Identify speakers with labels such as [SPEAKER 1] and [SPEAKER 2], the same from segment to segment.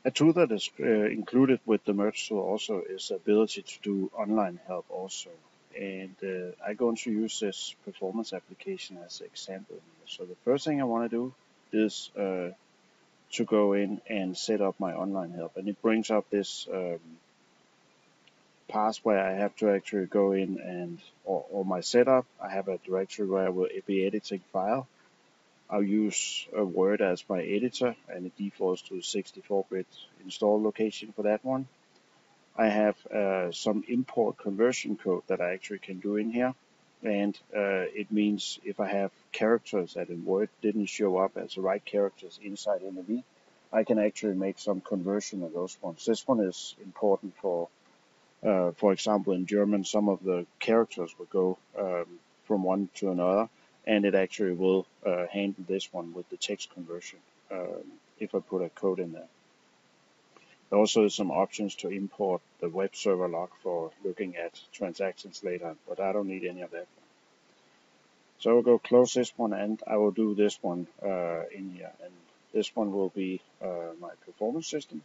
[SPEAKER 1] A tool that is included with the Mergetool also is the ability to do online help also. And I'm going to use this performance application as an example. So the first thing I want to do is to go in and set up my online help. And it brings up this path where I have to actually go in and, or my setup, I have a directory where I will be editing file. I'll use Word as my editor, and it defaults to 64-bit install location for that one. I have some import conversion code that I actually can do in here, and it means if I have characters that in Word didn't show up as the right characters inside NAV, I can actually make some conversion of those ones. This one is important for example, in German, some of the characters will go from one to another, and it actually will handle this one with the text conversion if I put a code in there. There also is some options to import the web server log for looking at transactions later, but I don't need any of that. So I will go close this one, and I will do this one in here, and this one will be my performance system.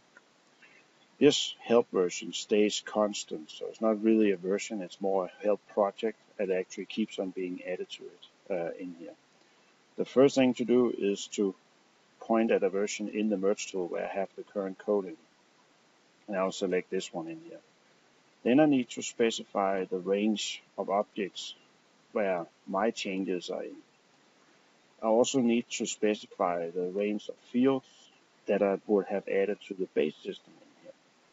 [SPEAKER 1] This help version stays constant, so it's not really a version, it's more a help project that actually keeps on being added to it in here. The first thing to do is to point at a version in the Mergetool where I have the current code in, and I'll select this one in here. Then I need to specify the range of objects where my changes are in. I also need to specify the range of fields that I would have added to the base system.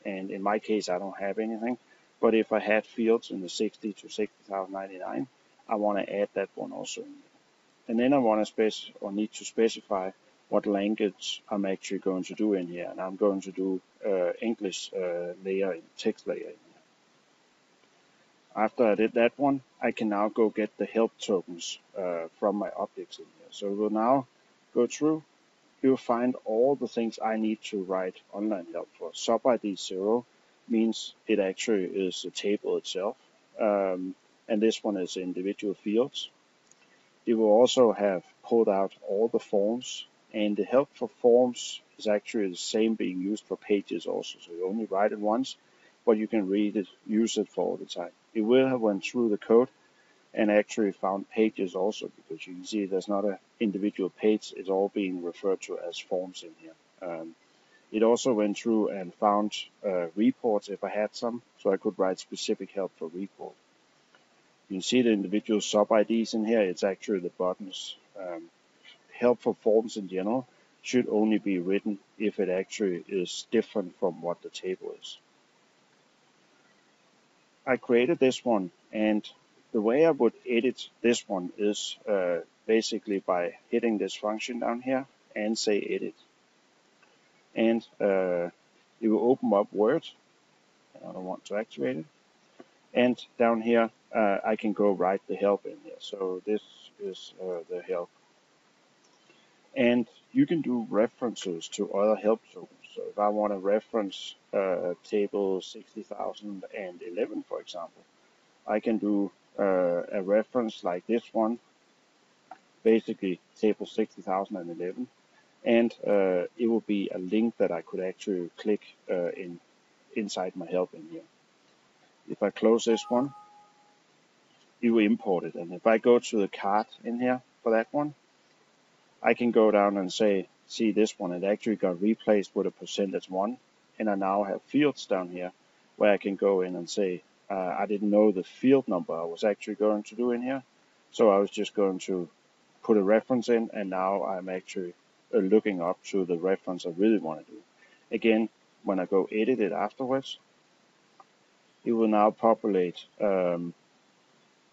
[SPEAKER 1] And in my case, I don't have anything. But if I had fields in the 60 to 60,099, I want to add that one also. And then I want to need to specify what language I'm actually going to do in here. And I'm going to do English layer, text layer in here. After I did that one, I can now go get the help tokens from my objects in here. So we'll now go through. You'll find all the things I need to write online help for. Sub ID 0 means it actually is the table itself, and this one is individual fields. You will also have pulled out all the forms, and the help for forms is actually the same being used for pages also. So you only write it once, but you can read it, use it for all the time. You will have went through the code and actually found pages also, because you can see there's not an individual page, it's all being referred to as forms in here. It also went through and found reports if I had some, so I could write specific help for report. You can see the individual sub-IDs in here, it's actually the buttons. Help for forms in general should only be written if it actually is different from what the table is. I created this one, and the way I would edit this one is basically by hitting this function down here and say edit. And it will open up Word. I don't want to activate it. And down here, I can go write the help in here. So this is the help. And you can do references to other help tokens. So if I want to reference table 60,011, for example, I can do a reference like this one, basically table 60,011, and it will be a link that I could actually click inside my help in here. If I close this one, it will import it, and if I go to the card in here for that one, I can go down and say, see this one, it actually got replaced with a %1, and I now have fields down here where I can go in and say, I didn't know the field number I was actually going to do in here, so I was just going to put a reference in, and now I'm actually looking up to the reference I really want to do. Again, when I go edit it afterwards, it will now populate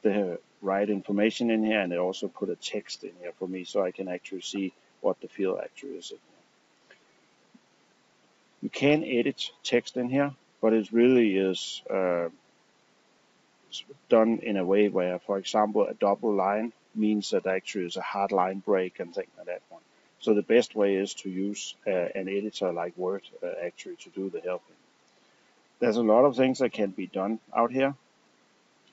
[SPEAKER 1] the right information in here, and it also put a text in here for me so I can actually see what the field actually is in here. You can edit text in here, but it really is done in a way where, for example, a double line means that actually is a hard line break and things like that one. So the best way is to use an editor like Word actually to do the helping. There's a lot of things that can be done out here.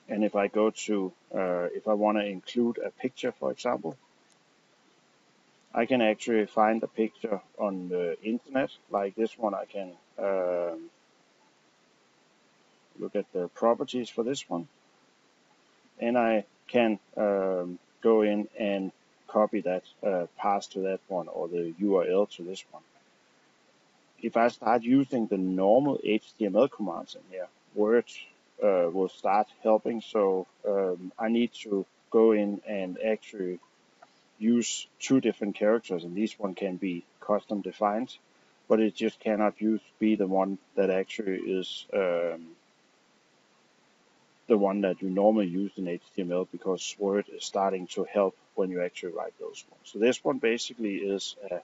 [SPEAKER 1] And if I go to, if I want to include a picture, for example, I can actually find a picture on the internet, like this one. I can look at the properties for this one, and I can go in and copy that path to that one, or the URL to this one. If I start using the normal HTML commands in here, Word will start helping. So I need to go in and actually use two different characters, and this one can be custom defined, but it just cannot be the one that actually is the one that you normally use in HTML, because Word is starting to help when you actually write those ones. So this one basically is a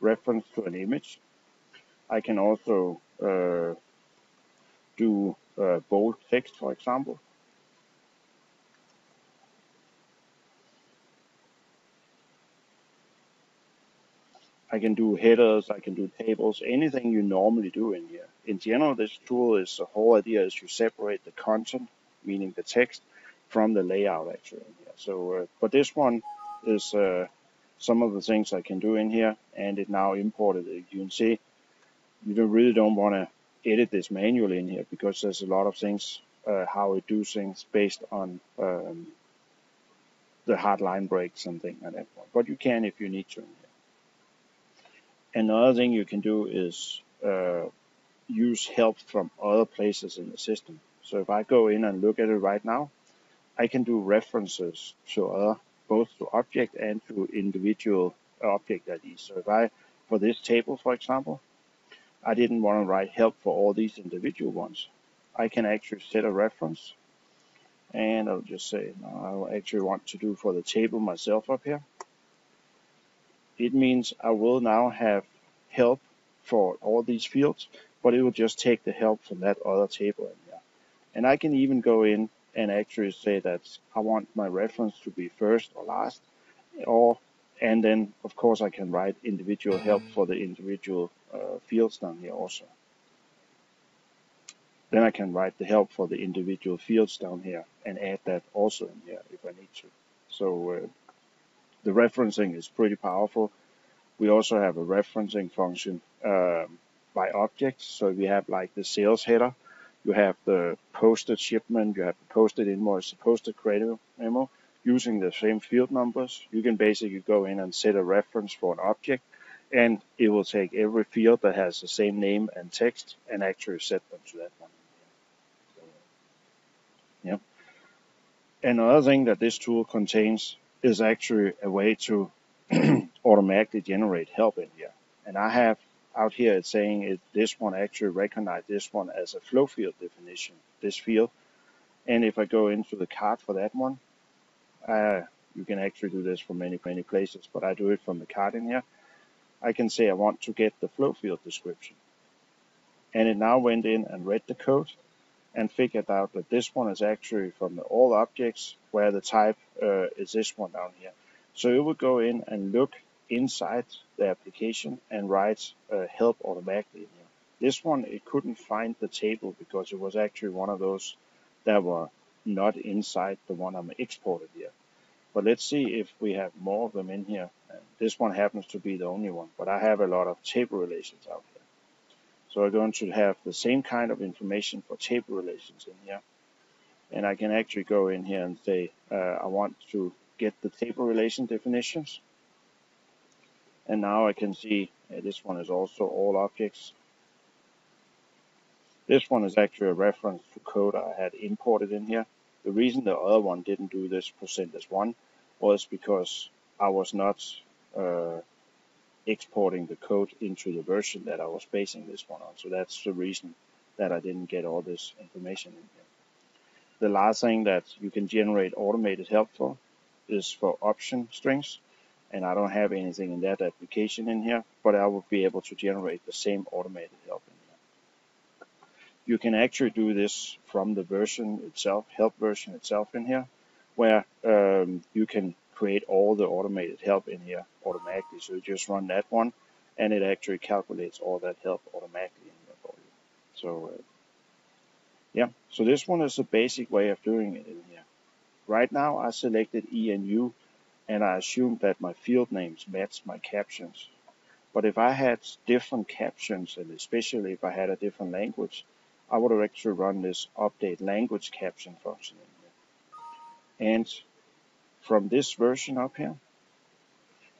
[SPEAKER 1] reference to an image. I can also do bold text, for example. I can do headers, I can do tables, anything you normally do in here. In general, this tool is, the whole idea is you separate the content, meaning the text, from the layout actually in here. So, but this one is some of the things I can do in here, and it now imported it. You can see you really don't want to edit this manually in here, because there's a lot of things, how it do things based on the hard line breaks and things like that. But you can if you need to. Another thing you can do is use help from other places in the system. So if I go in and look at it right now, I can do references to other, both to object and to individual object IDs. So if I, for this table, for example, I didn't want to write help for all these individual ones. I can actually set a reference, and I'll just say, no, I actually want to do for the table myself up here. It means I will now have help for all these fields, but it will just take the help from that other table in here. And I can even go in and actually say that I want my reference to be first or last, and then of course I can write individual help for the individual fields down here also. Then I can write the help for the individual fields down here and add that also in here if I need to. So the referencing is pretty powerful. We also have a referencing function by objects. So we have like the sales header, you have the posted shipment, you have the posted invoice, the posted credit memo. Using the same field numbers, you can basically go in and set a reference for an object, and it will take every field that has the same name and text and actually set them to that one. Yeah. Another thing that this tool contains is actually a way to automatically generate help in here. And I have out here it's saying this one actually recognize this one as a flow field definition, this field. And if I go into the card for that one, you can actually do this from many places, but I do it from the card in here. I can say I want to get the flow field description. And it now went in and read the code and figured out that this one is actually from the all objects, where the type is this one down here. So it will go in and look inside the application and write help automatically in here. This one, it couldn't find the table because it was actually one of those that were not inside the one I'm exported here. But let's see if we have more of them in here. This one happens to be the only one, but I have a lot of table relations out here. So I'm going to have the same kind of information for table relations in here. And I can actually go in here and say, I want to get the table relation definitions. And now I can see this one is also all objects. This one is actually a reference to code I had imported in here. The reason the other one didn't do this %1 was because I was not exporting the code into the version that I was basing this one on. So that's the reason that I didn't get all this information in here. The last thing that you can generate automated help for is for option strings. And I don't have anything in that application in here, but I will be able to generate the same automated help in here. You can actually do this from the version itself, help version itself in here, where you can create all the automated help in here automatically. So you just run that one, and it actually calculates all that help automatically in here for you. So yeah, so this one is a basic way of doing it in here. Right now I selected ENU and I assumed that my field names matched my captions. But if I had different captions, and especially if I had a different language, I would have actually run this update language caption function in here. And from this version up here,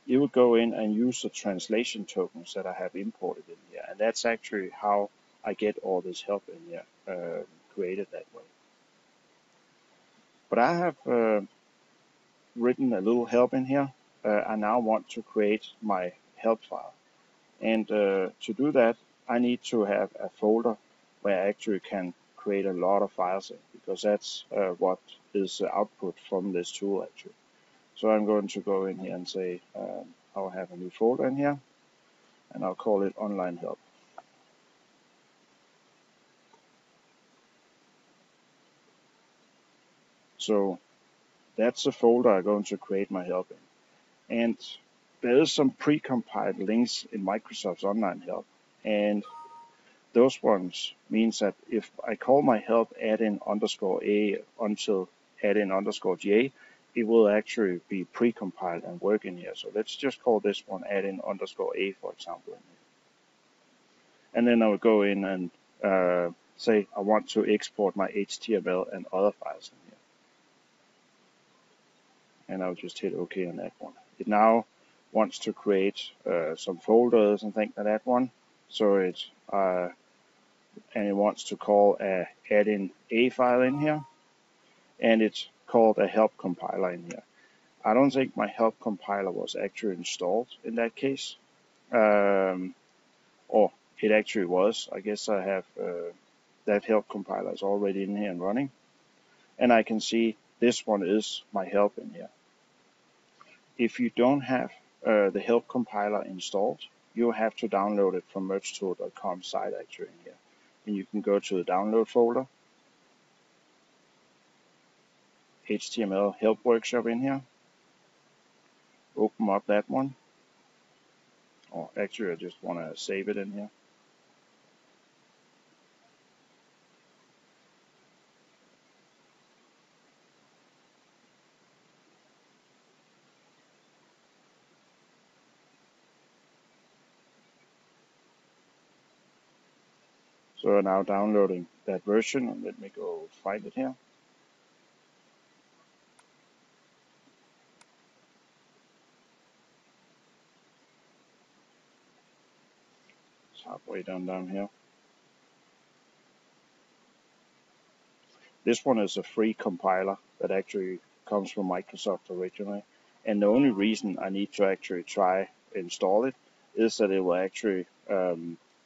[SPEAKER 1] you would go in and use the translation tokens that I have imported in here. And that's actually how I get all this help in here created that way. But I have written a little help in here. I now want to create my help file. And to do that, I need to have a folder where I actually can create a lot of files in, because that's what is the output from this tool actually. So I'm going to go in here and say I'll have a new folder in here, and I'll call it online help. So that's the folder I'm going to create my help in. And there is some pre-compiled links in Microsoft's online help, and those ones means that if I call my help add-in underscore A until add-in underscore GA, it will actually be pre-compiled and work in here. So let's just call this one add-in underscore A, for example. And then I will go in and say I want to export my HTML and other files in here. And I'll just hit OK on that one. It now wants to create some folders and things like that one. So it wants to call a add-in A file in here, and it's called a help compiler in here. I don't think my help compiler was actually installed in that case, or it actually was. I guess I have that help compiler is already in here and running, and I can see this one is my help in here. If you don't have the help compiler installed, you have to download it from mergetool.com site actually in here. And you can go to the download folder, HTML help workshop in here, open up that one, or actually I just want to save it in here. So now downloading that version, and let me go find it here. It's halfway down here. This one is a free compiler that actually comes from Microsoft originally. And the only reason I need to actually try install it is that it will actually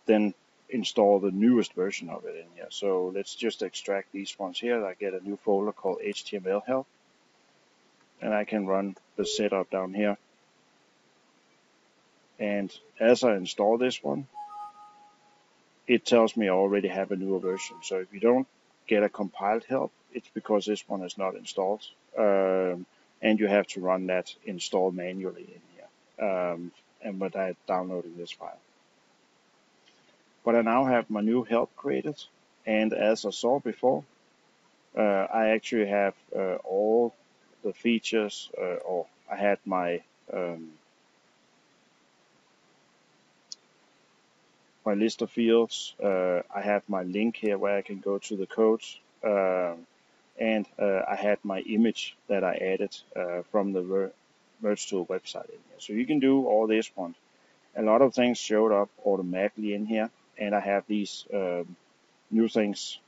[SPEAKER 1] then install the newest version of it in here. So let's just extract these ones here. I get a new folder called HTML help, and I can run the setup down here. And as I install this one, it tells me I already have a newer version. So if you don't get a compiled help, it's because this one is not installed. And you have to run that install manually in here. And without downloading this file. But I now have my new help created. And as I saw before, I actually have all the features, or I had my my list of fields. I have my link here where I can go to the codes, and I had my image that I added from the Mergetool website in here. So you can do all this one. A lot of things showed up automatically in here, and I have these new things.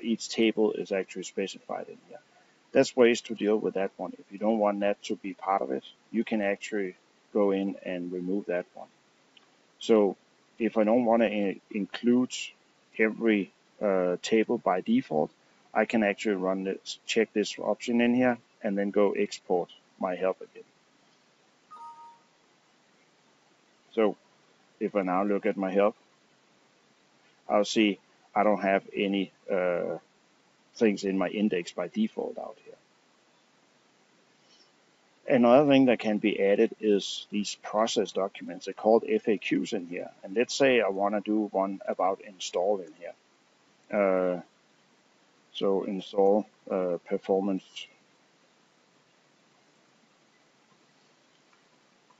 [SPEAKER 1] Each table is actually specified in here. There's ways to deal with that one. If you don't want that to be part of it, you can actually go in and remove that one. So if I don't want to include every table by default, I can actually run this, check this option in here, and then go export my help again. So if I now look at my help, I'll see I don't have any things in my index by default out here. Another thing that can be added is these process documents. They're called FAQs in here. And let's say I want to do one about install in here. So install performance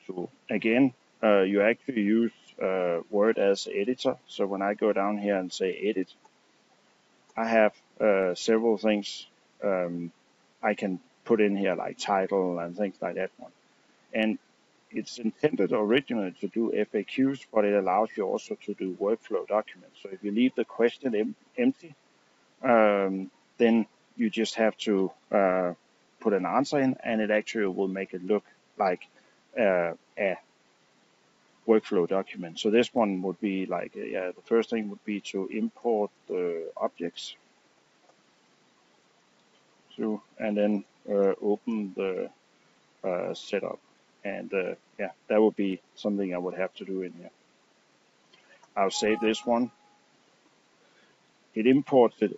[SPEAKER 1] tool. Again, you actually use Word as editor. So when I go down here and say edit, I have several things I can put in here, like title and things like that one. And it's intended originally to do FAQs, but it allows you also to do workflow documents. So if you leave the question empty, then you just have to put an answer in, and it actually will make it look like a workflow document. So this one would be like, the first thing would be to import the objects, and then open the setup. And that would be something I would have to do in here. I'll save this one. It imports it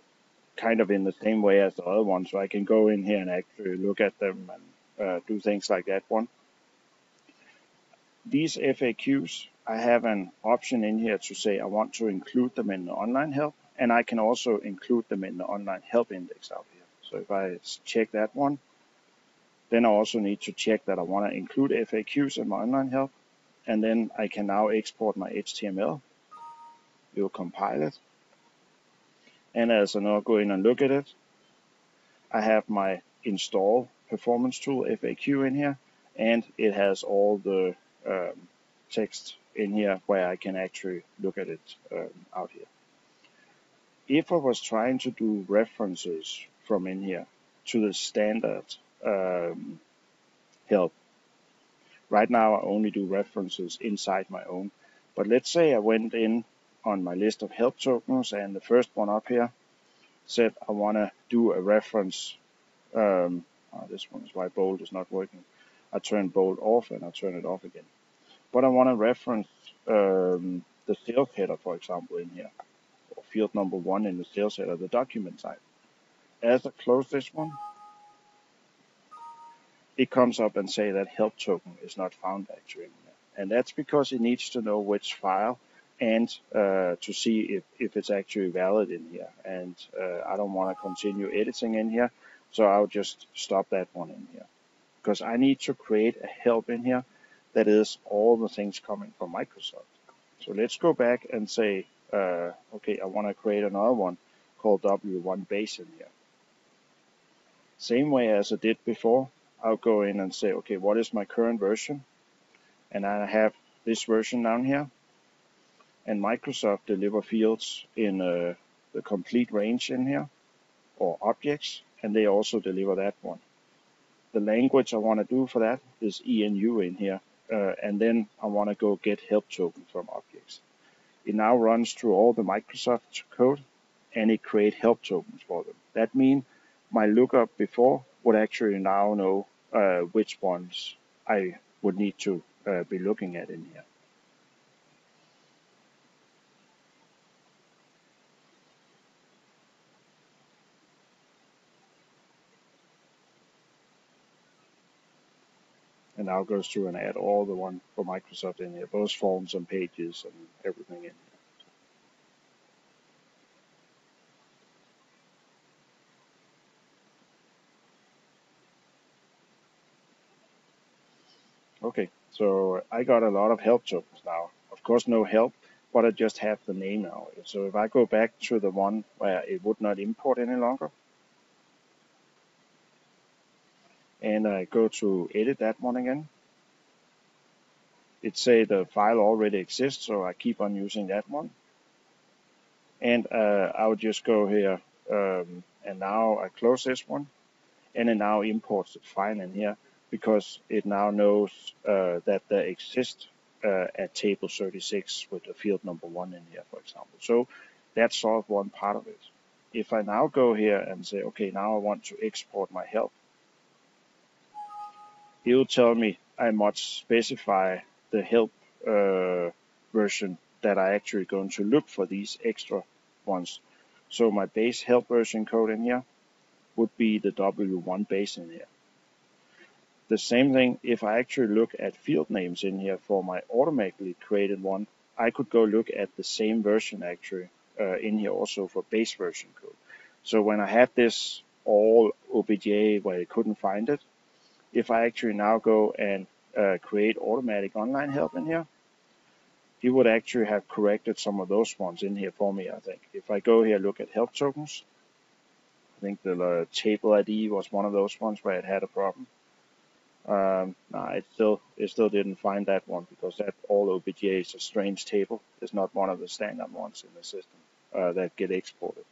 [SPEAKER 1] kind of in the same way as the other one, so I can go in here and actually look at them and do things like that one. These FAQs, I have an option in here to say I want to include them in the online help, and I can also include them in the online help index out here. So if I check that one, then I also need to check that I want to include FAQs in my online help, and then I can now export my HTML. It will compile it, and as I now go in and look at it, I have my install performance tool FAQ in here, and it has all the text in here where I can actually look at it out here. If I was trying to do references from in here to the standard help, right now I only do references inside my own. But let's say I went in on my list of help tokens, and the first one up here said I want to do a reference. This one is why bold is not working. I turn bold off and I turn it off again. But I want to reference the sales header, for example, in here, or field number 1 in the sales header, the document type. As I close this one, it comes up and say that help token is not found actually in there. And that's because it needs to know which file and to see if it's actually valid in here. And I don't want to continue editing in here, so I'll just stop that one in here, because I need to create a help in here that is all the things coming from Microsoft. So let's go back and say, okay, I want to create another one called W1 base in here. Same way as I did before, I'll go in and say, okay, what is my current version? And I have this version down here. And Microsoft deliver fields in the complete range in here, or objects, and they also deliver that one. The language I want to do for that is ENU in here, and then I want to go get help token from objects. It now runs through all the Microsoft code, and it creates help tokens for them. That means my lookup before would actually now know which ones I would need to be looking at in here. And now goes through and add all the one for Microsoft in here, both forms and pages and everything in here. Okay, so I got a lot of help tokens now. Of course, no help, but I just have the name now. So if I go back to the one where it would not import any longer, and I go to edit that one again, it say the file already exists, so I keep on using that one. And I would just go here, and now I close this one, and it now imports the file in here, because it now knows that there exists a table 36 with the field number 1 in here, for example. So that's solved one part of it. If I now go here and say, okay, now I want to export my help, it will tell me I must specify the help version that I actually going to look for these extra ones. So my base help version code in here would be the W1 base in here. The same thing, if I actually look at field names in here for my automatically created one, I could go look at the same version actually in here also for base version code. So when I had this all OBJ where I couldn't find it, if I actually now go and create automatic online help in here, it would actually have corrected some of those ones in here for me, I think. If I go here, look at help tokens, I think the table ID was one of those ones where it had a problem. No, it still didn't find that one, because that all OBJ is a strange table. It's not one of the standard ones in the system that get exported.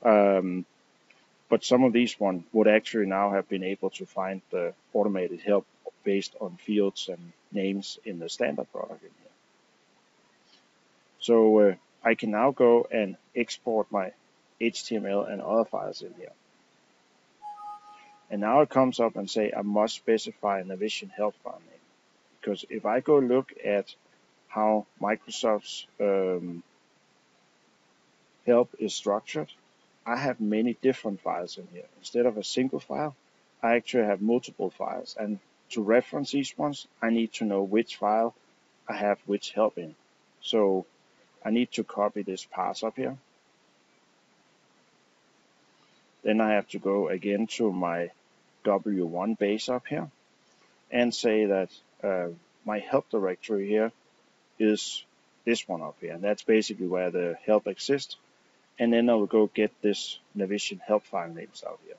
[SPEAKER 1] But some of these ones would actually now have been able to find the automated help based on fields and names in the standard product in here. So I can now go and export my HTML and other files in here. And now it comes up and say I must specify Navision help file name. Because if I go look at how Microsoft's help is structured, I have many different files in here. Instead of a single file, I actually have multiple files. And to reference these ones, I need to know which file I have which help in. So I need to copy this path up here. Then I have to go again to my W1 base up here and say that my help directory here is this one up here. And that's basically where the help exists. And then I will go get this Navision help file names out here.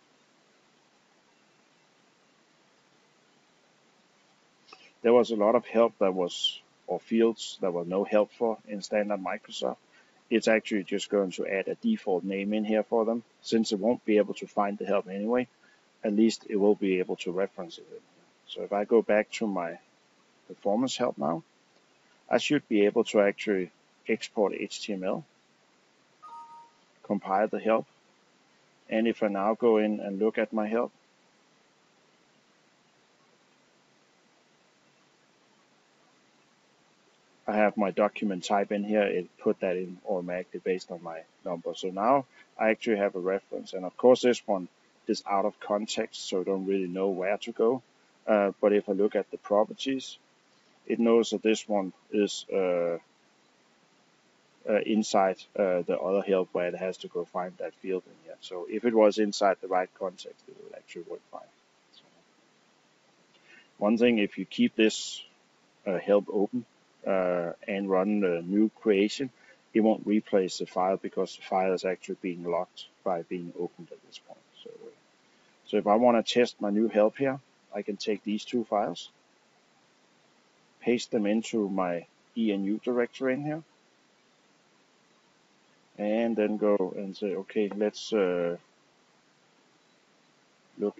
[SPEAKER 1] There was a lot of help that was, or fields that were no help for in standard Microsoft. It's actually just going to add a default name in here for them. Since it won't be able to find the help anyway, at least it will be able to reference it. So if I go back to my performance help now, I should be able to actually export HTML, compile the help, and if I now go in and look at my help, I have my document type in here. It put that in automatically based on my number. So now I actually have a reference. And of course, this one is out of context, so I don't really know where to go. But if I look at the properties, it knows that this one is inside the other help where it has to go find that field in here. So if it was inside the right context, it would actually work fine. So one thing, if you keep this help open, and run the new creation, it won't replace the file because the file is actually being locked by being opened at this point. So if I want to test my new help here, I can take these two files, paste them into my ENU directory in here, and then go and say, okay, let's look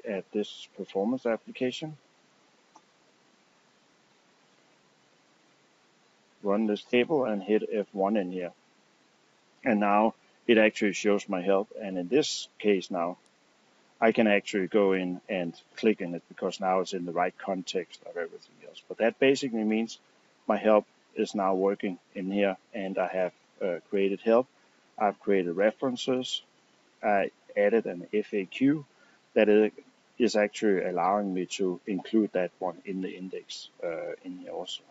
[SPEAKER 1] at this performance application. Run this table and hit F1 in here. And now it actually shows my help. And in this case now, I can actually go in and click in it because now it's in the right context of everything else. But that basically means my help is now working in here, and I have created help. I've created references. I added an FAQ that is actually allowing me to include that one in the index in here also.